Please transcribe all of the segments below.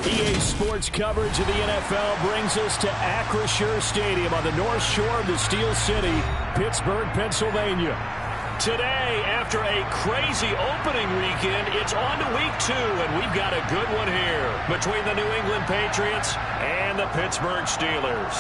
EA Sports coverage of the NFL brings us to Acrisure Stadium on the north shore of the Steel City, Pittsburgh, Pennsylvania. Today, after a crazy opening weekend, it's on to week 2, and we've got a good one here between the New England Patriots and the Pittsburgh Steelers.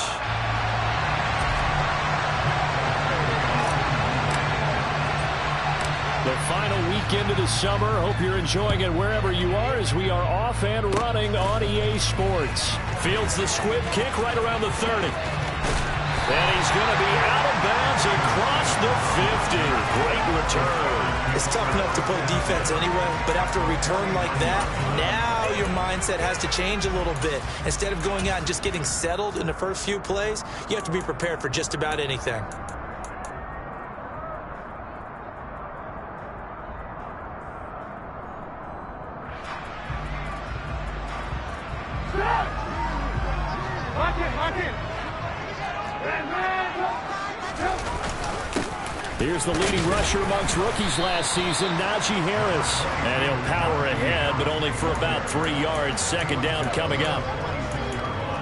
The final weekend of the summer. Hope you're enjoying it wherever you are as we are off and running on EA Sports. Fields the squib kick right around the 30. And he's going to be out of bounds across the 50. Great return. It's tough enough to play defense anyway, but after a return like that, now your mindset has to change a little bit. Instead of going out and just getting settled in the first few plays, you have to be prepared for just about anything. Here's the leading rusher amongst rookies last season, Najee Harris. And he'll power ahead, but only for about 3 yards. Second down coming up.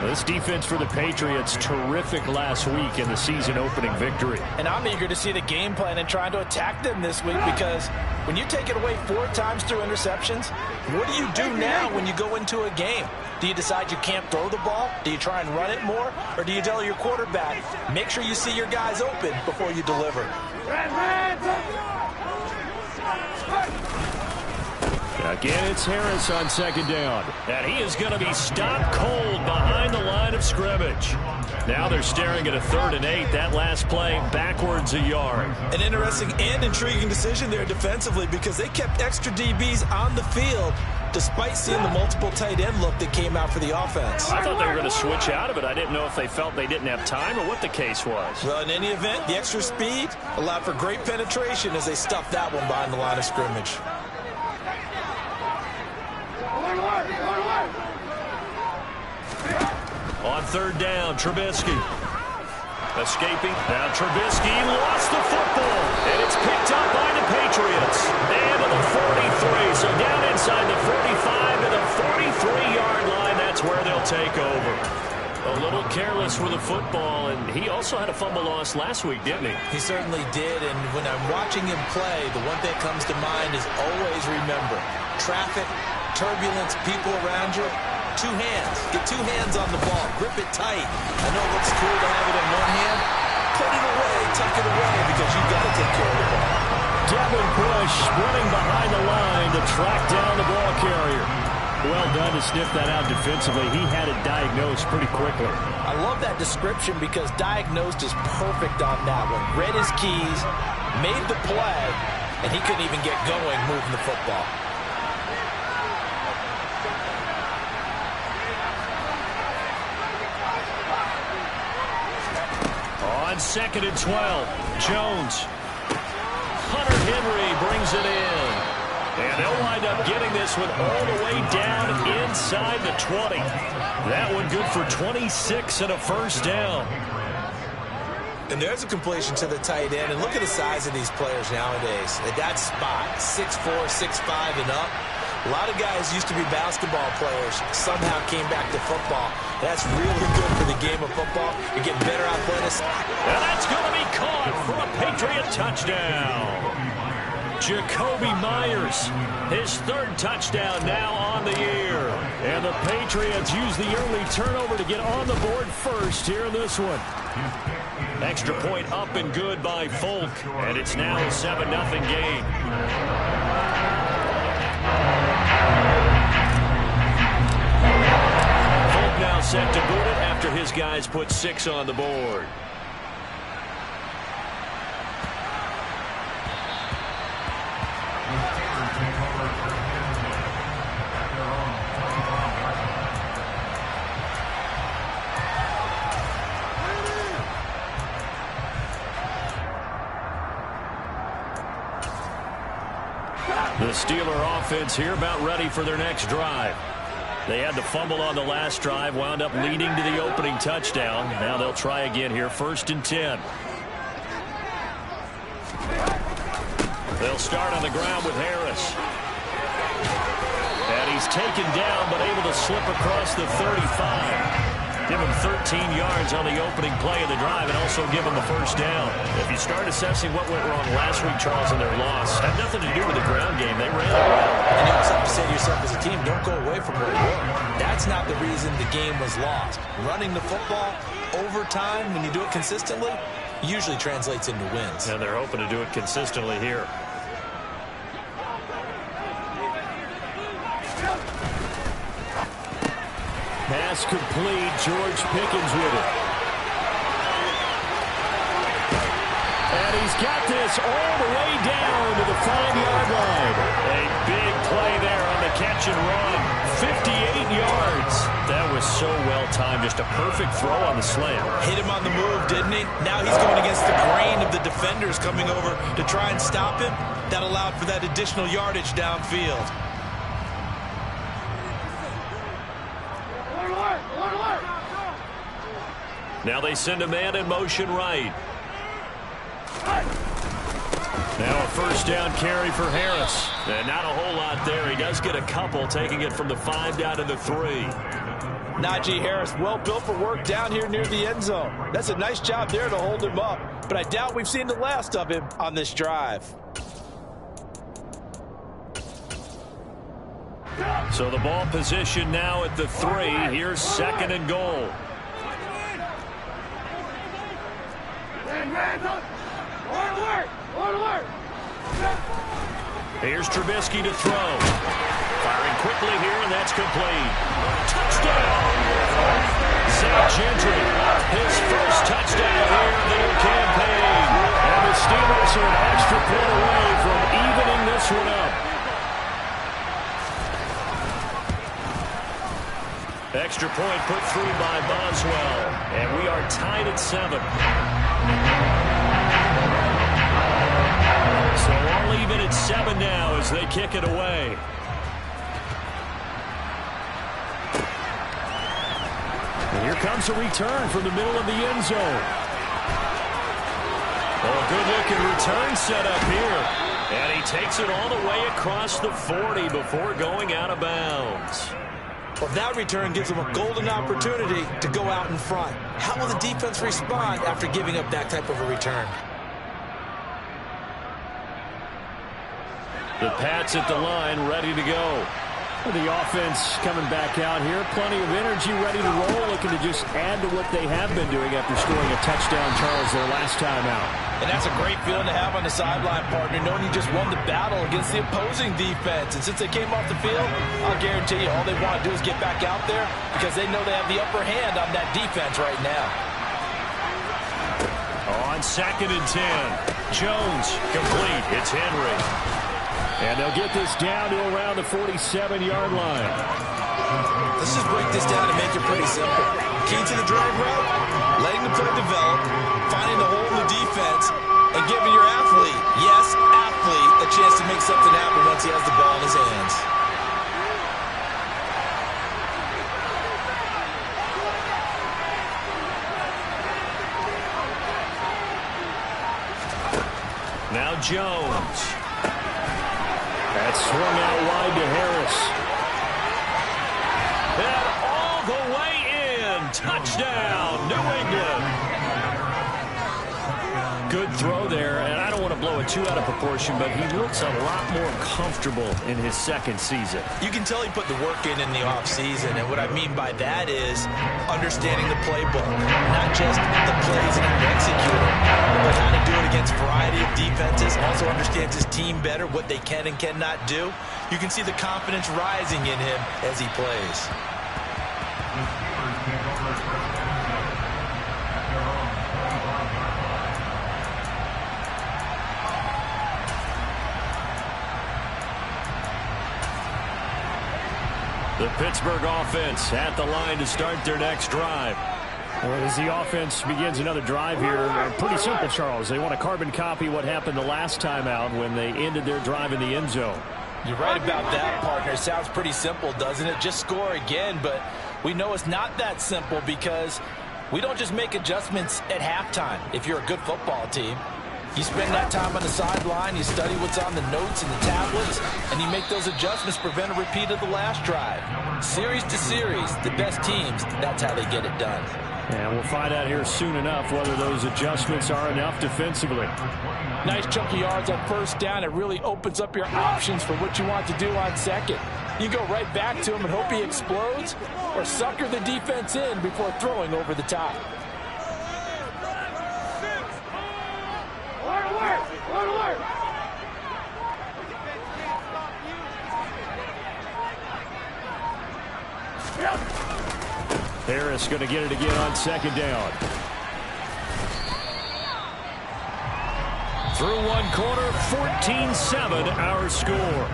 This defense for the Patriots, terrific last week in the season-opening victory. And I'm eager to see the game plan and trying to attack them this week, because when you take it away 4 times through interceptions, what do you do now when you go into a game? Do you decide you can't throw the ball? Do you try and run it more? Or do you tell your quarterback, make sure you see your guys open before you deliver? Again, it's Harris on second down. And he is going to be stopped cold behind the line of scrimmage. Now they're staring at a 3rd and 8. That last play backwards a yard. An interesting and intriguing decision there defensively, because they kept extra DBs on the field despite seeing the multiple tight end look that came out for the offense. I thought they were going to switch out of it. I didn't know if they felt they didn't have time or what the case was. Well, in any event, the extra speed allowed for great penetration as they stuffed that one behind the line of scrimmage. On 3rd down, Trubisky. Escaping. Now Trubisky lost the football. And it's picked up by the Patriots. And to the 43. So down inside the 45 to the 43-yard line. That's where they'll take over. A little careless with the football. And he also had a fumble loss last week, didn't he? He certainly did. And when I'm watching him play, the one thing that comes to mind is always remember, traffic, turbulence, people around you. 2 hands. Get 2 hands on the ball. Grip it tight. I know it looks cool to have it in one hand. Put it away. Tuck it away, because you've got to take care of the ball. Devin Bush running behind the line to track down the ball carrier. Well done to sniff that out defensively. He had it diagnosed pretty quickly. I love that description, because diagnosed is perfect on that one. Read his keys, made the play, and he couldn't even get going moving the football. On 2nd and 12, Jones. Hunter Henry brings it in. And they'll wind up getting this one all the way down inside the 20. That one good for 26 and a first down. And there's a completion to the tight end. And look at the size of these players nowadays. At that spot, 6'4", 6'5", and up. A lot of guys used to be basketball players, somehow came back to football. That's really good for the game of football. You're getting better athleticism. And that's going to be caught for a Patriot touchdown. Jacoby Myers, his 3rd touchdown now on the year. And the Patriots use the early turnover to get on the board first here in this one. Extra point up and good by Folk. And it's now a 7-0 game. Folk now set to boot it after his guys put 6 on the board. The Steeler offense here about ready for their next drive. They had the fumble on the last drive, wound up leading to the opening touchdown. Now they'll try again here, 1st and 10. They'll start on the ground with Harris. And he He's taken down, but able to slip across the 35. Give him 13 yards on the opening play of the drive and also give him the first down. If you start assessing what went wrong last week, Charles, in their loss, had nothing to do with the ground game. They ran it well. And you also have to say to yourself as a team, don't go away from what worked. That's not the reason the game was lost. Running the football over time, when you do it consistently, usually translates into wins. And they're hoping to do it consistently here. Pass complete. George Pickens with it. And he's got this all the way down to the 5-yard line. A big play there on the catch and run. 58 yards. That was so well timed. Just a perfect throw on the slant. Hit him on the move, didn't he? Now he's going against the grain of the defenders coming over to try and stop him. That allowed for that additional yardage downfield. Now they send a man in motion right. Now a first down carry for Harris. And not a whole lot there. He does get a couple, taking it from the 5 down to the 3. Najee Harris, well built for work down here near the end zone. That's a nice job there to hold him up. But I doubt we've seen the last of him on this drive. So the ball position now at the 3. Here's 2nd and goal. Here's Trubisky to throw. Firing quickly here, and that's complete. Touchdown! St. Gentry, his first touchdown here of the new campaign. And the Steelers are an extra point away from evening this one up. Extra point put through by Boswell. And we are tied at 7. So all even at 7 now as they kick it away. And here comes a return from the middle of the end zone. Oh, good-looking return set up here. And he takes it all the way across the 40 before going out of bounds. Well, that return gives them a golden opportunity to go out in front. How will the defense respond after giving up that type of a return? The Pats at the line, ready to go. The offense coming back out here. Plenty of energy, ready to roll, looking to just add to what they have been doing after scoring a touchdown, Charles, their last time out. And that's a great feeling to have on the sideline, partner, knowing you just won the battle against the opposing defense. And since they came off the field, I'll guarantee you all they want to do is get back out there because they know they have the upper hand on that defense right now. On 2nd and 10. Jones complete. It's Henry. And they'll get this down to around the 47-yard line. Let's just break this down and make it pretty simple. Key to the drag route, letting the play develop, finding the hole in the defense, and giving your athlete, yes, athlete, a chance to make something happen once he has the ball in his hands. Now Jones. That swung out wide to Harris. And all the way in. Touchdown, New England. Good throw there, and I don't want to blow it too out of proportion, but he looks a lot more comfortable in his 2nd season. You can tell he put the work in the offseason, and what I mean by that is understanding the playbook, not just the plays and how to execute them, but how to do it against a variety of defenses, also understands his team better, what they can and cannot do. You can see the confidence rising in him as he plays. The Pittsburgh offense at the line to start their next drive. Well, as the offense begins another drive here, pretty simple, Charles. They want to carbon copy what happened the last time out when they ended their drive in the end zone. You're right about that, partner. Sounds pretty simple, doesn't it? Just score again, but we know it's not that simple because we don't just make adjustments at halftime if you're a good football team. You spend that time on the sideline, you study what's on the notes and the tablets, and you make those adjustments to prevent a repeat of the last drive. Series to series, the best teams, that's how they get it done. And we'll find out here soon enough whether those adjustments are enough defensively. Nice chunk of yards on first down. It really opens up your options for what you want to do on second. You go right back to him and hope he explodes, or sucker the defense in before throwing over the top. Harris going to get it again on second down. Through one quarter, 14-7 our score.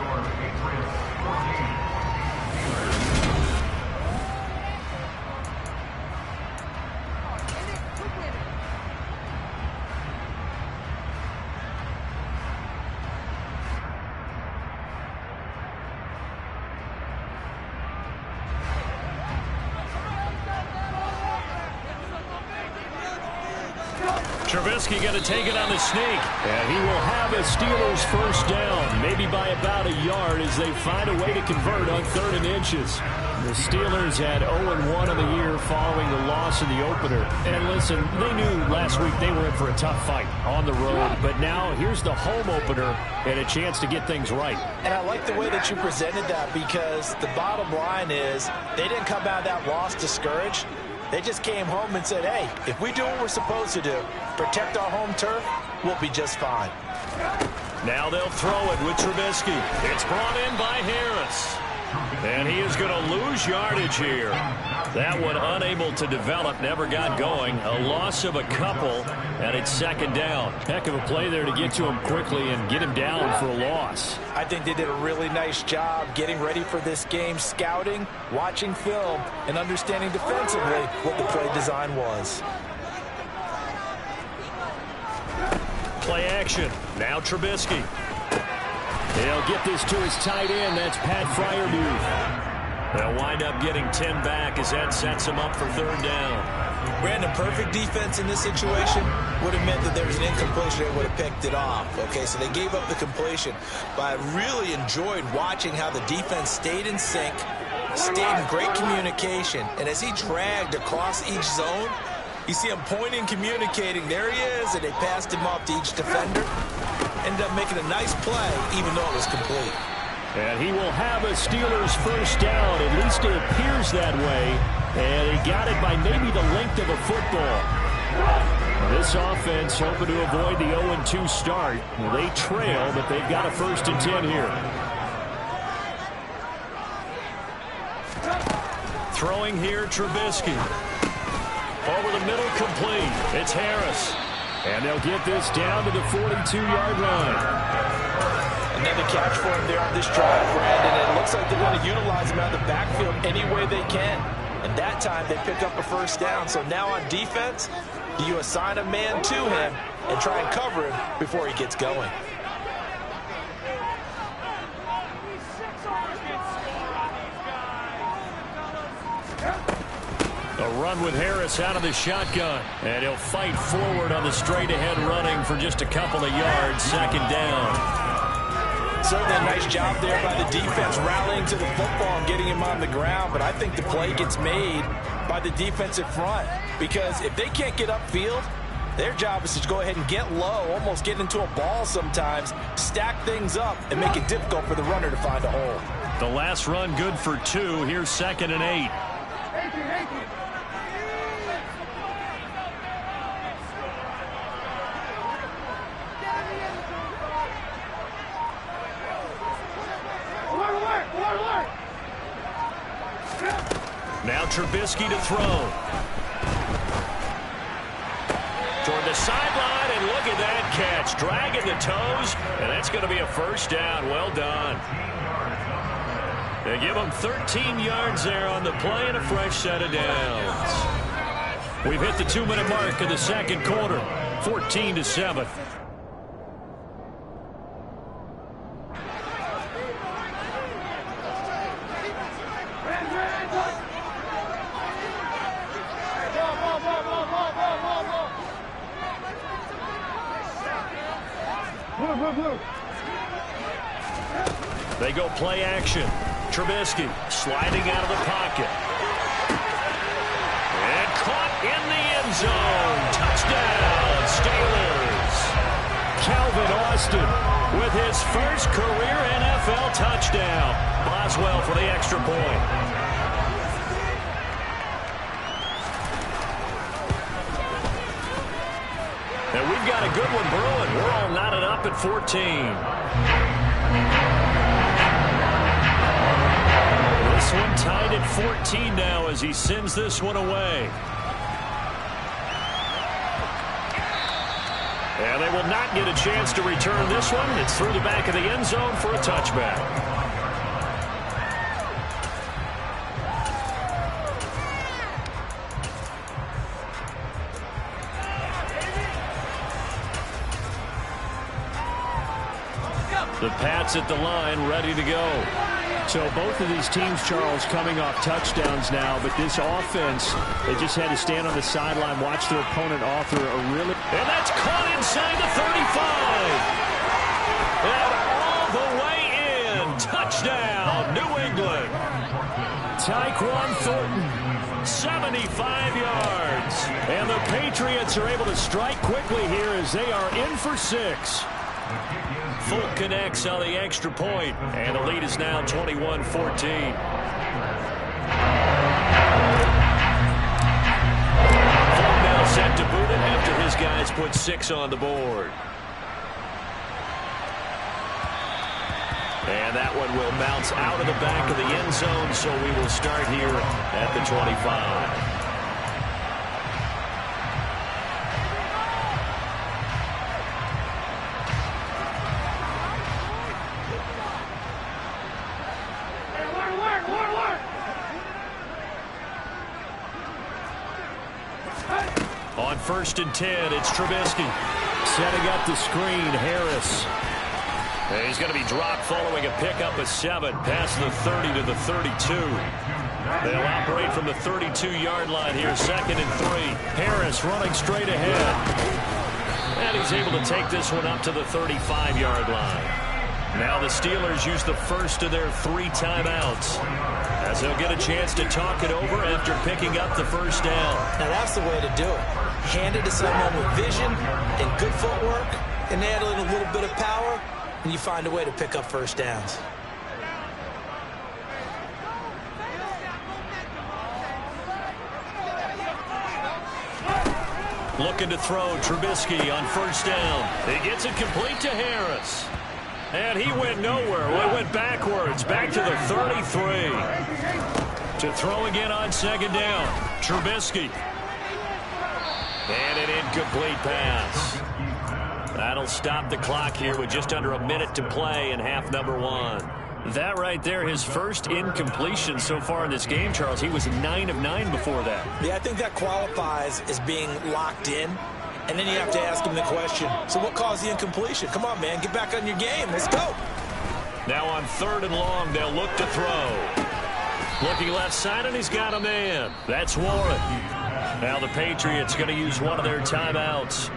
Trubisky going to take it on the sneak. And he will have a Steelers first down, maybe by about a yard as they find a way to convert on 3rd and inches. The Steelers had 0-1 on the year following the loss in the opener. And listen, they knew last week they were in for a tough fight on the road. But now here's the home opener and a chance to get things right. And I like the way that you presented that, because the bottom line is they didn't come out of that loss discouraged. They just came home and said, hey, if we do what we're supposed to do, protect our home turf, we'll be just fine. Now they'll throw it with Trubisky. It's brought in by Harris. And he is going to lose yardage here. That one unable to develop, never got going. A loss of a couple, and it's second down. Heck of a play there to get to him quickly and get him down for a loss. I think they did a really nice job getting ready for this game, scouting, watching film, and understanding defensively what the play design was. Play action. Now Trubisky. They'll get this to his tight end. That's Pat Freiermuth. They'll wind up getting 10 back as that sets him up for 3rd down. Brandon, perfect defense in this situation would have meant that there was an incompletion. They would have picked it off. Okay, so they gave up the completion. But I really enjoyed watching how the defense stayed in sync, stayed in great communication. And as he dragged across each zone, you see him pointing, communicating. There he is, and they passed him off to each defender. Ended up making a nice play, even though it was complete. And he will have a Steelers first down. At least it appears that way. And he got it by maybe the length of a football. This offense hoping to avoid the 0-2 start. Well, they trail, but they've got a 1st and 10 here. Throwing here, Trubisky. Over the middle, complete. It's Harris. And they'll get this down to the 42-yard line. Another catch for him there on this drive, Brandon. It looks like they're going to utilize him out of the backfield any way they can. And that time they pick up a first down. So now on defense, do you assign a man to him and try and cover him before he gets going? A run with Harris out of the shotgun. And he'll fight forward on the straight-ahead running for just a couple of yards. 2nd down. Certainly a nice job there by the defense rallying to the football and getting him on the ground. But I think the play gets made by the defensive front. Because if they can't get upfield, their job is to go ahead and get low, almost get into a ball sometimes, stack things up, and make it difficult for the runner to find a hole. The last run good for 2. Here's 2nd and 8. Now Trubisky to throw. Toward the sideline, and look at that catch. Dragging the toes, and that's going to be a first down. Well done. They give him 13 yards there on the play and a fresh set of downs. We've hit the 2-minute mark of the second quarter. 14-7. They go play action. Trubisky sliding out of the pocket. And caught in the end zone. Touchdown, Steelers. Calvin Austin with his first career NFL touchdown. Boswell for the extra point. And we've got a good one brewing. We're all knotted up at 14. This one tied at 14 now as he sends this one away. And they will not get a chance to return this one. It's through the back of the end zone for a touchback. The Pats at the line, ready to go. So both of these teams, Charles, coming off touchdowns now, but this offense, they just had to stand on the sideline, watch their opponent author a really... And that's caught inside the 35. And all the way in. Touchdown, New England. Tyquan Thornton. 75 yards. And the Patriots are able to strike quickly here as they are in for 6. Folk connects on the extra point, and the lead is now 21-14. Folk now set to boot it after his guys put 6 on the board. And that one will bounce out of the back of the end zone, so we will start here at the 25. On 1st and 10, it's Trubisky. Setting up the screen, Harris. And he's going to be dropped following a pickup of 7, past the 30 to the 32. They'll operate from the 32-yard line here, 2nd and 3. Harris running straight ahead. And he's able to take this one up to the 35-yard line. Now the Steelers use the first of their 3 timeouts, as they'll get a chance to talk it over after picking up the first down. Now that's the way to do it. Hand it to someone with vision and good footwork, and add in a little bit of power, and you find a way to pick up first downs. Looking to throw, Trubisky on 1st down. He gets it complete to Harris. And he went nowhere. Well, he went backwards, back to the 33. To throw again on 2nd down. Trubisky. And an incomplete pass. That'll stop the clock here with just under a minute to play in half number 1. That right there, his first incompletion so far in this game, Charles. He was 9 of 9 before that. Yeah, I think that qualifies as being locked in. And then you have to ask him the question, so what caused the incompletion? Come on, man, get back on your game. Let's go. Now on 3rd and long, they'll look to throw. Looking left side, and he's got a man. That's Warren. Now the Patriots going to use one of their timeouts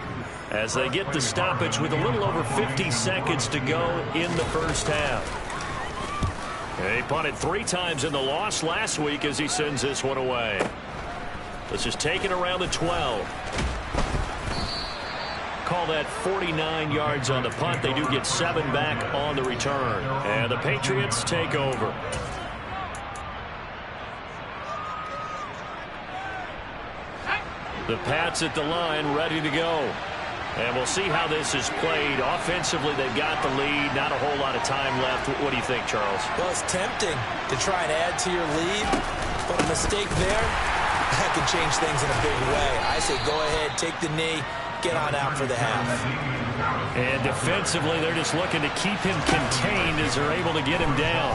as they get the stoppage with a little over 50 seconds to go in the first half. He punted 3 times in the loss last week as he sends this one away. This is taken around the 12. Call that 49 yards on the punt. They do get 7 back on the return. And the Patriots take over. The Pats at the line, ready to go. And we'll see how this is played. Offensively, they've got the lead. Not a whole lot of time left. What do you think, Charles? Well, it's tempting to try and add to your lead, but a mistake there, that can change things in a big way. I say go ahead, take the knee, get on out for the half. And defensively, they're just looking to keep him contained as they're able to get him down.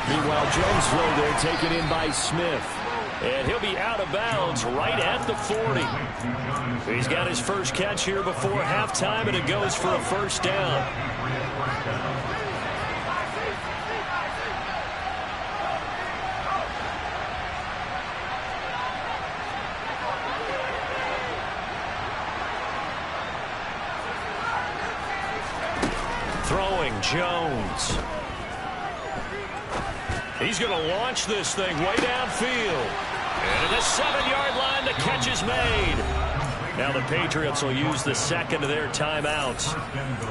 Meanwhile, Jonesville there taken in by Smith. And he'll be out of bounds right at the 40. He's got his first catch here before halftime, and it goes for a first down. Jones. He's going to launch this thing way downfield. And at the 7-yard line, the catch is made. Now the Patriots will use the second of their timeouts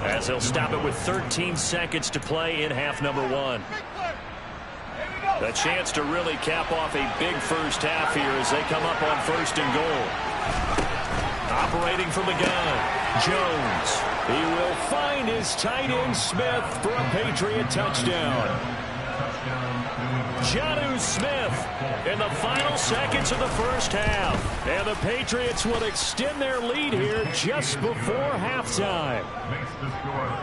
as they'll stop it with 13 seconds to play in half number 1. A chance to really cap off a big first half here as they come up on 1st and goal. Operating from the gun, Jones. He will find his tight end Smith for a Patriot touchdown. Jonnu Smith in the final seconds of the first half. And the Patriots will extend their lead here just before halftime.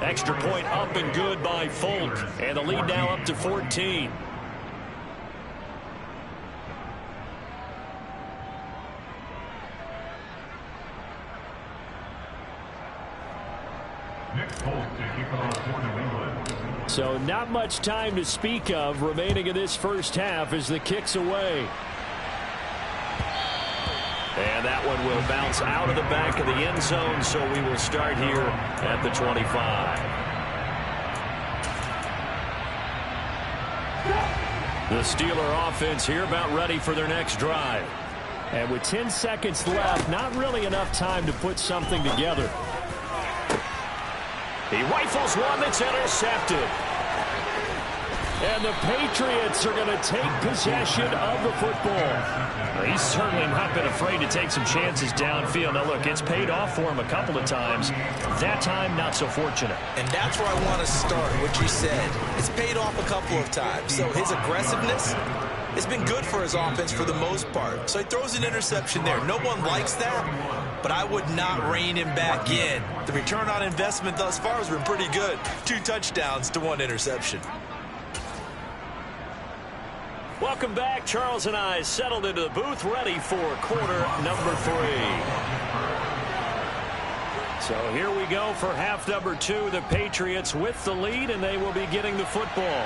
Extra point up and good by Folk. And the lead now up to 14. So not much time to speak of remaining in this first half as the kick's away. And that one will bounce out of the back of the end zone, so we will start here at the 25. The Steeler offense here about ready for their next drive. And with 10 seconds left, not really enough time to put something together. He rifles one that's intercepted. And the Patriots are going to take possession of the football. He's certainly not been afraid to take some chances downfield. Now, look, it's paid off for him a couple of times. That time, not so fortunate. And that's where I want to start, what you said. It's paid off a couple of times. So his aggressiveness has been good for his offense for the most part. So he throws an interception there. No one likes that, but I would not rein him back in. The return on investment thus far has been pretty good. 2 touchdowns to 1 interception. Welcome back. Charles and I settled into the booth, ready for quarter number 3. So here we go for half number 2. The Patriots with the lead, and they will be getting the football.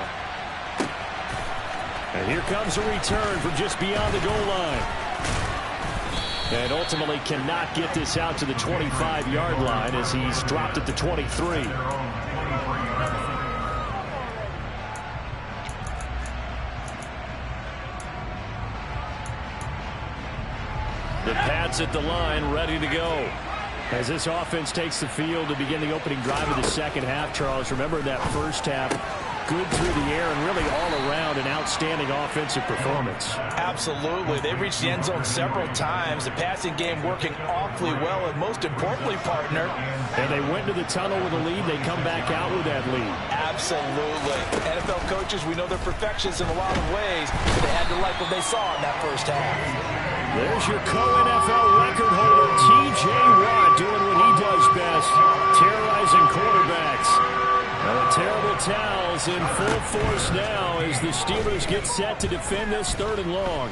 And here comes a return from just beyond the goal line. And ultimately cannot get this out to the 25-yard line as he's dropped at the 23. The Pats at the line, ready to go. As this offense takes the field to begin the opening drive of the second half, Charles, remember that first half, good through the air and really all around an outstanding offensive performance. Absolutely. They reached the end zone several times. The passing game working awfully well, and most importantly, partner. And they went to the tunnel with a lead. They come back out with that lead. Absolutely. NFL coaches, we know they're perfectionists in a lot of ways, but they had to like what they saw in that first half. There's your co-NFL record holder, T.J. Watt, doing what he does best, terrorizing quarterbacks. The terrible towels in full force now as the Steelers get set to defend this 3rd and long.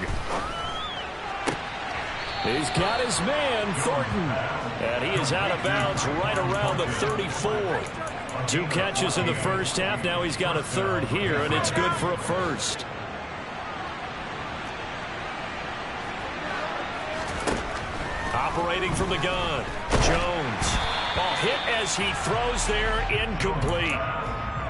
He's got his man, Thornton. And he is out of bounds right around the 34. 2 catches in the first half. Now he's got a 3rd here, and it's good for a first. Operating from the gun, Jones. Ball hit as he throws there, incomplete.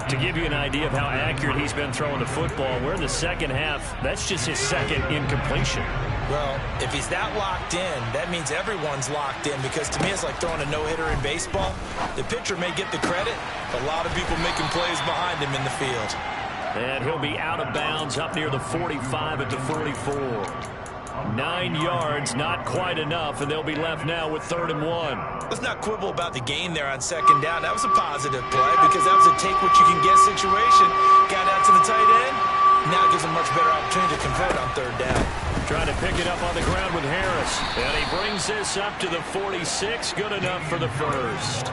To give you an idea of how accurate he's been throwing the football, we're in the second half. That's just his 2nd incompletion. Well, if he's that locked in, that means everyone's locked in, because to me it's like throwing a no-hitter in baseball. The pitcher may get the credit, but a lot of people making plays behind him in the field. And he'll be out of bounds up near the 45 at the 44. 9 yards, not quite enough, and they'll be left now with 3rd and 1. Let's not quibble about the gain there on 2nd down. That was a positive play because that was a take-what-you-can-get situation. Got out to the tight end. Now gives a much better opportunity to convert on 3rd down. Trying to pick it up on the ground with Harris. And he brings this up to the 46. Good enough for the first.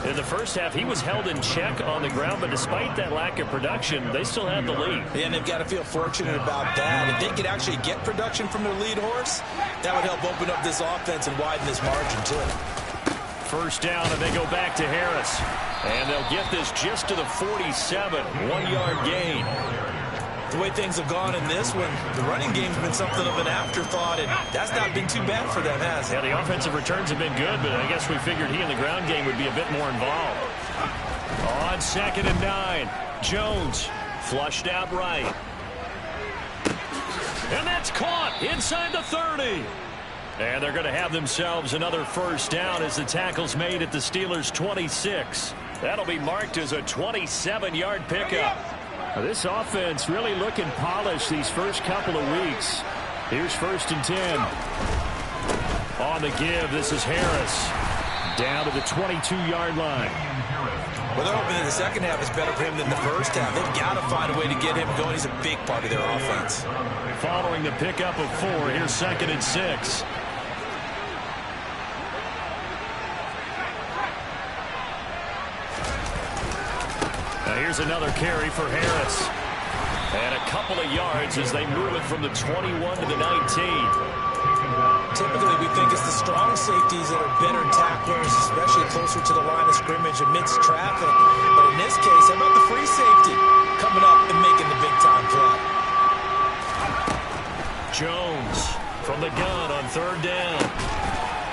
In the first half, he was held in check on the ground, but despite that lack of production, they still had the lead. Yeah, and they've got to feel fortunate about that. If they could actually get production from their lead horse, that would help open up this offense and widen this margin, too. First down, and they go back to Harris. And they'll get this just to the 47. 1-yard gain. The way things have gone in this one, the running game's been something of an afterthought, and that's not been too bad for them, has it? Yeah, the offensive returns have been good, but I guess we figured he in the ground game would be a bit more involved. On 2nd and 9, Jones flushed out right. And that's caught inside the 30. And they're going to have themselves another first down as the tackle's made at the Steelers' 26. That'll be marked as a 27-yard pickup. This offense really looking polished these first couple of weeks. Here's 1st and 10. On the give, this is Harris. Down to the 22-yard line. Well, they're hoping that the second half is better for him than the first half. They've got to find a way to get him going. He's a big part of their offense. Following the pickup of 4, here's 2nd and 6. Now here's another carry for Harris. And a couple of yards as they move it from the 21 to the 19. Typically, we think it's the strong safeties that are better tacklers, especially closer to the line of scrimmage amidst traffic. But in this case, how about the free safety coming up and making the big-time play? Jones from the gun on 3rd down.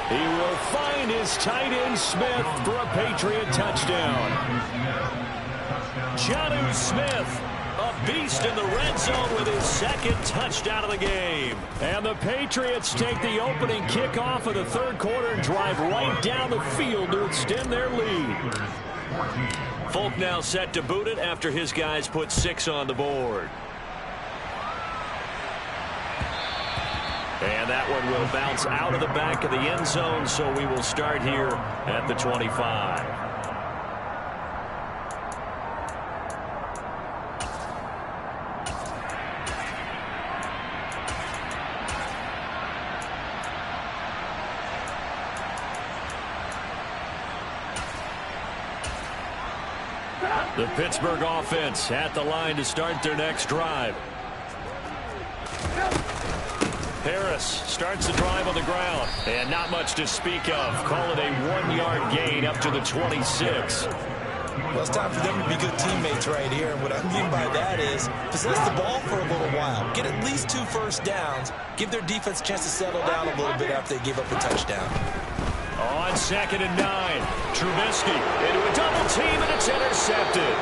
He will find his tight end Smith for a Patriot touchdown. Jonnu Smith, a beast in the red zone with his 2nd touchdown of the game. And the Patriots take the opening kickoff of the 3rd quarter and drive right down the field to extend their lead. Folk now set to boot it after his guys put 6 on the board. And that one will bounce out of the back of the end zone, so we will start here at the 25. The Pittsburgh offense at the line to start their next drive. Harris starts the drive on the ground. And not much to speak of. Call it a 1-yard gain up to the 26. Well, it's time for them to be good teammates right here. And what I mean by that is possess the ball for a little while. Get at least 2 first downs. Give their defense a chance to settle down a little bit after they give up a touchdown. On 2nd and 9, Trubisky into a double team, and it's intercepted.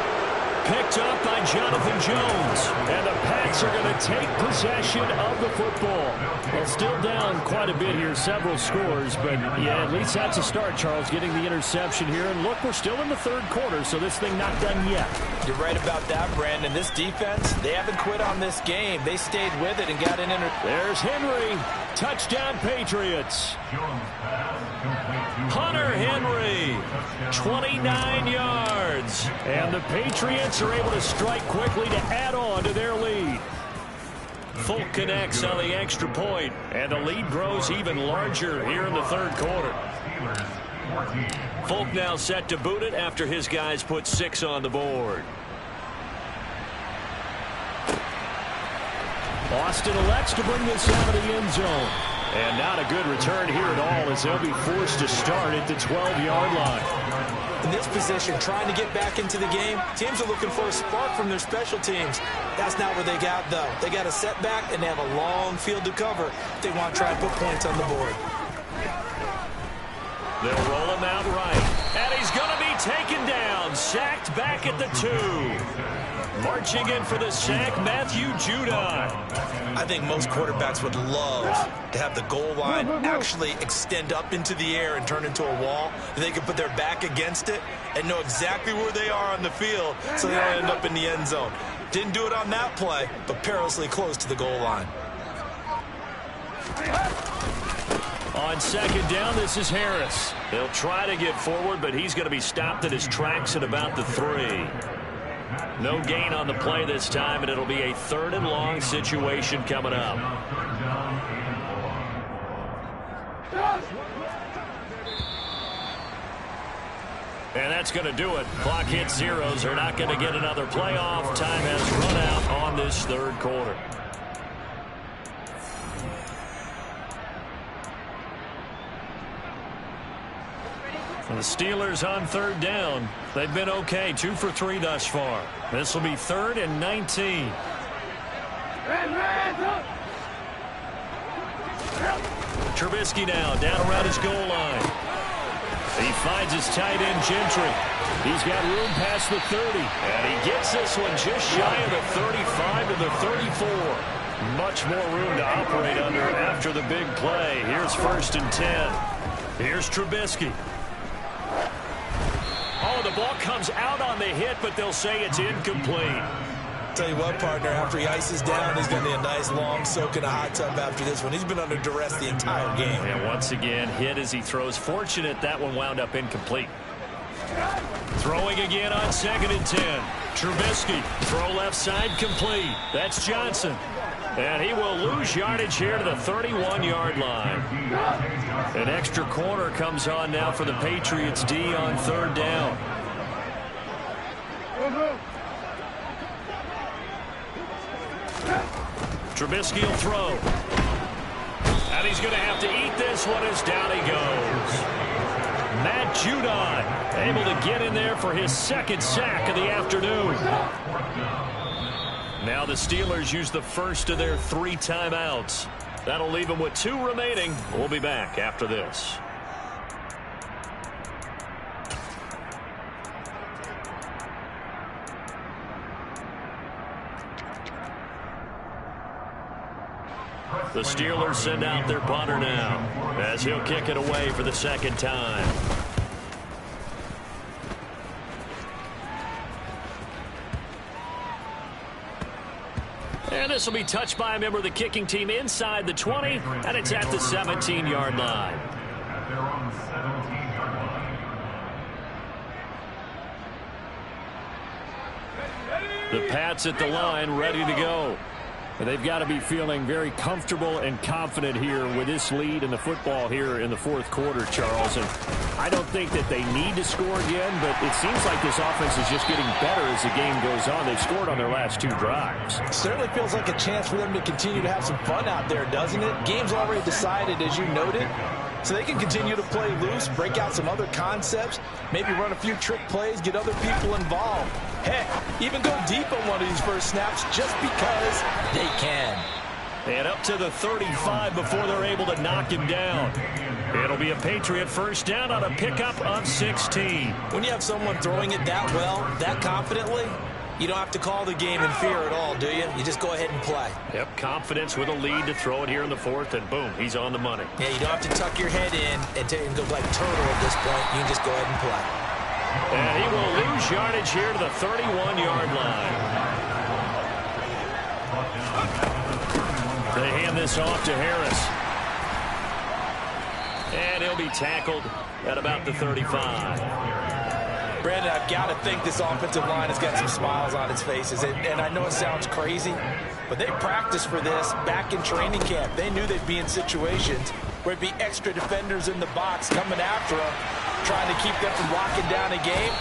Picked up by Jonathan Jones. And the Pats are going to take possession of the football. Well, still down quite a bit here, several scores, but yeah, at least that's a start, Charles, getting the interception here. And look, we're still in the 3rd quarter, so this thing not done yet. You're right about that, Brandon. This defense, they haven't quit on this game. They stayed with it and got an There's Henry. Touchdown, Patriots. Hunter Henry, 29 yards. And the Patriots are able to strike quickly to add on to their lead. Folk connects on the extra point, and the lead grows even larger here in the 3rd quarter. Folk now set to boot it after his guys put 6 on the board. Austin elects to bring this out of the end zone. And not a good return here at all as they'll be forced to start at the 12-yard line. In this position, trying to get back into the game, teams are looking for a spark from their special teams. That's not what they got, though. They got a setback, and they have a long field to cover if they want to try and put points on the board. They'll roll him out right. And he's going to be taken down. Sacked back at the 2. Marching in for the sack, Matthew Judon. I think most quarterbacks would love to have the goal line actually extend up into the air and turn into a wall. They can put their back against it and know exactly where they are on the field so they don't end up in the end zone. Didn't do it on that play, but perilously close to the goal line. On 2nd down, this is Harris. He'll try to get forward, but he's going to be stopped at his tracks at about the 3. No gain on the play this time, and it'll be a 3rd and long situation coming up. And that's going to do it. Clock hits zeros. They're not going to get another playoff. Time has run out on this 3rd quarter. The Steelers on 3rd down. They've been okay, 2 for 3 thus far. This will be 3rd and 19. Trubisky now down around his goal line. He finds his tight end, Gentry. He's got room past the 30. And he gets this one just shy of the 35 to the 34. Much more room to operate under after the big play. Here's 1st and 10. Here's Trubisky. Oh, the ball comes out on the hit, but they'll say it's incomplete. Tell you what, partner, after he ices down, he's going to need a nice long soak in a hot tub after this one. He's been under duress the entire game. And once again, hit as he throws. Fortunate that one wound up incomplete. Throwing again on 2nd and 10. Trubisky, throw left side, complete. That's Johnson. And he will lose yardage here to the 31-yard line. An extra corner comes on now for the Patriots D on 3rd down. Trubisky will throw. And he's going to have to eat this one as down he goes. Matt Judon able to get in there for his 2nd sack of the afternoon. Now the Steelers use the first of their 3 timeouts. That'll leave them with 2 remaining. We'll be back after this. The Steelers send out their punter now as he'll kick it away for the 2nd time. And this will be touched by a member of the kicking team inside the 20, and it's at the 17-yard line. The Pats at the line, ready to go. And they've got to be feeling very comfortable and confident here with this lead in the football here in the 4th quarter, Charles. And I don't think that they need to score again, but it seems like this offense is just getting better as the game goes on. They've scored on their last 2 drives. Certainly feels like a chance for them to continue to have some fun out there, doesn't it? Game's already decided, as you noted. So they can continue to play loose, break out some other concepts, maybe run a few trick plays, get other people involved. Heck, even go deep on one of these first snaps just because they can. And up to the 35 before they're able to knock him down. It'll be a Patriot 1st down on a pickup on 16. When you have someone throwing it that well, that confidently, you don't have to call the game in fear at all, do you? You just go ahead and play. Yep, confidence with a lead to throw it here in the 4th, and boom, he's on the money. Yeah, you don't have to tuck your head in and go like turtle at this point. You can just go ahead and play. And he will lose yardage here to the 31-yard line. They hand this off to Harris. And he'll be tackled at about the 35. Brandon, I've got to think this offensive line has got some smiles on its faces. And I know it sounds crazy, but they practiced for this back in training camp. They knew they'd be in situations where it'd be extra defenders in the box coming after them, trying to keep them from locking down a game.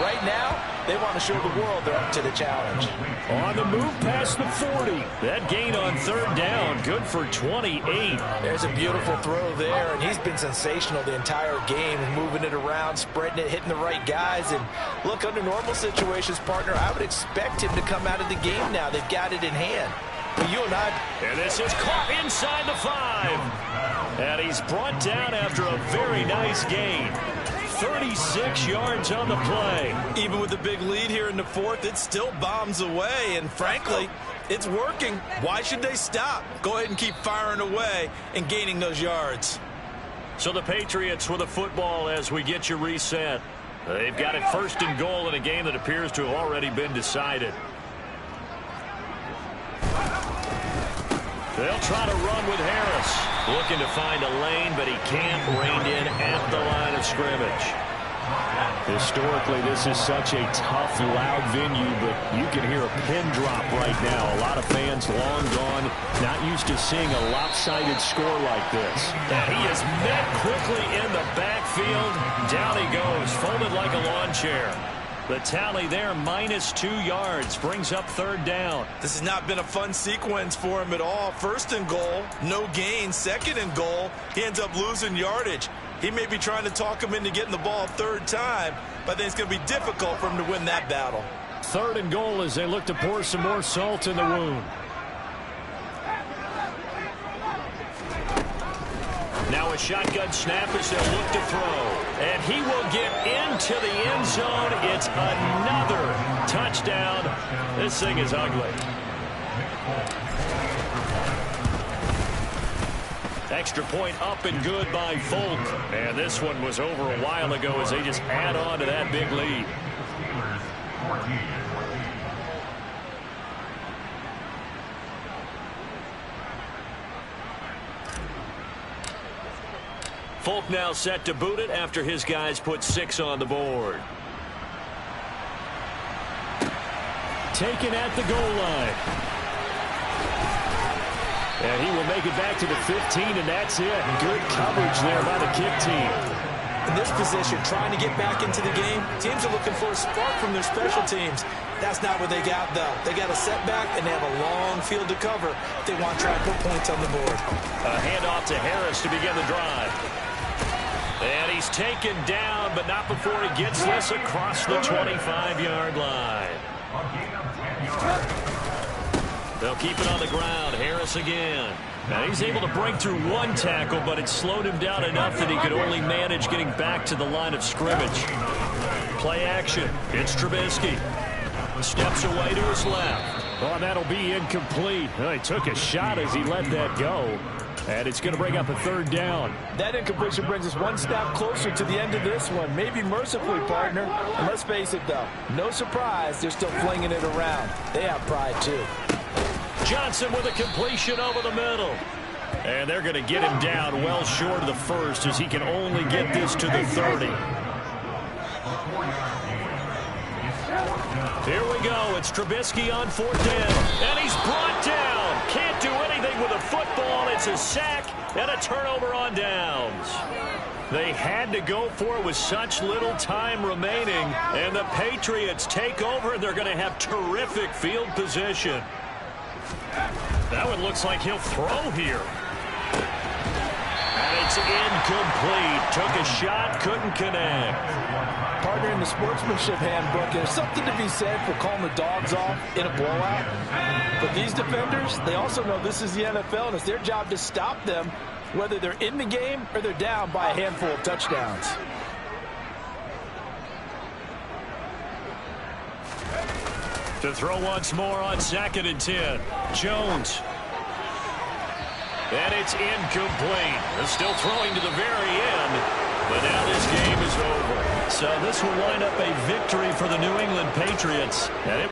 Right now, they want to show the world they're up to the challenge. On the move past the 40. That gain on 3rd down, good for 28. There's a beautiful throw there, and he's been sensational the entire game, moving it around, spreading it, hitting the right guys. And look, under normal situations, partner, I would expect him to come out of the game now. They've got it in hand. But you and I... And this is caught inside the 5. And he's brought down after a very nice gain. 36 yards on the play. Even with the big lead here in the 4th, it still bombs away. And frankly, it's working. Why should they stop? Go ahead and keep firing away and gaining those yards. So the Patriots with the football as we get you reset. They've got it 1st and goal in a game that appears to have already been decided. They'll try to run with Harris. Looking to find a lane, but he can't rein in at the line of scrimmage. Historically, this is such a tough, loud venue, but you can hear a pin drop right now. A lot of fans long gone, not used to seeing a lopsided score like this. And he is met quickly in the backfield. Down he goes, folded like a lawn chair. The tally there, -2 yards, brings up 3rd down. This has not been a fun sequence for him at all. 1st and goal, no gain. 2nd and goal, he ends up losing yardage. He may be trying to talk him into getting the ball 3rd time, but I think it's going to be difficult for him to win that battle. 3rd and goal as they look to pour some more salt in the wound. Now a shotgun snap as they'll look to throw. And he will get into the end zone. It's another touchdown. This thing is ugly. Extra point up and good by Folk. And this one was over a while ago as they just add on to that big lead. Folk now set to boot it after his guys put 6 on the board. Taken at the goal line. And he will make it back to the 15, and that's it. Good coverage there by the kick team. In this position, trying to get back into the game, teams are looking for a spark from their special teams. That's not what they got, though. They got a setback, and they have a long field to cover if they want to try and put points on the board. A handoff to Harris to begin the drive. And he's taken down, but not before he gets this across the 25-yard line. They'll keep it on the ground. Harris again. Now he's able to break through one tackle, but it slowed him down enough that he could only manage getting back to the line of scrimmage. Play action. It's Trubisky. Steps away to his left. Oh, that'll be incomplete. Well, he took a shot as he let that go. And it's going to bring up a third down. That incompletion brings us one step closer to the end of this one. Maybe mercifully, partner. And let's face it, though. No surprise, they're still flinging it around. They have pride, too. Johnson with a completion over the middle. And they're going to get him down well short of the first as he can only get this to the 30. Here we go. It's Trubisky on 4th down. And he's brought down. Can't do anything with a football. It's a sack and a turnover on downs. They had to go for it with such little time remaining. And the Patriots take over, and they're going to have terrific field position. That one looks like he'll throw here. And it's incomplete. Took a shot, couldn't connect. Partner, in the sportsmanship handbook, there's something to be said for calling the dogs off in a blowout. But these defenders, they also know this is the NFL, and it's their job to stop them, whether they're in the game or they're down by a handful of touchdowns. To throw once more on 2nd and 10. Jones. And it's incomplete. They're still throwing to the very end. But now this game is over. So this will wind up a victory for the New England Patriots. And it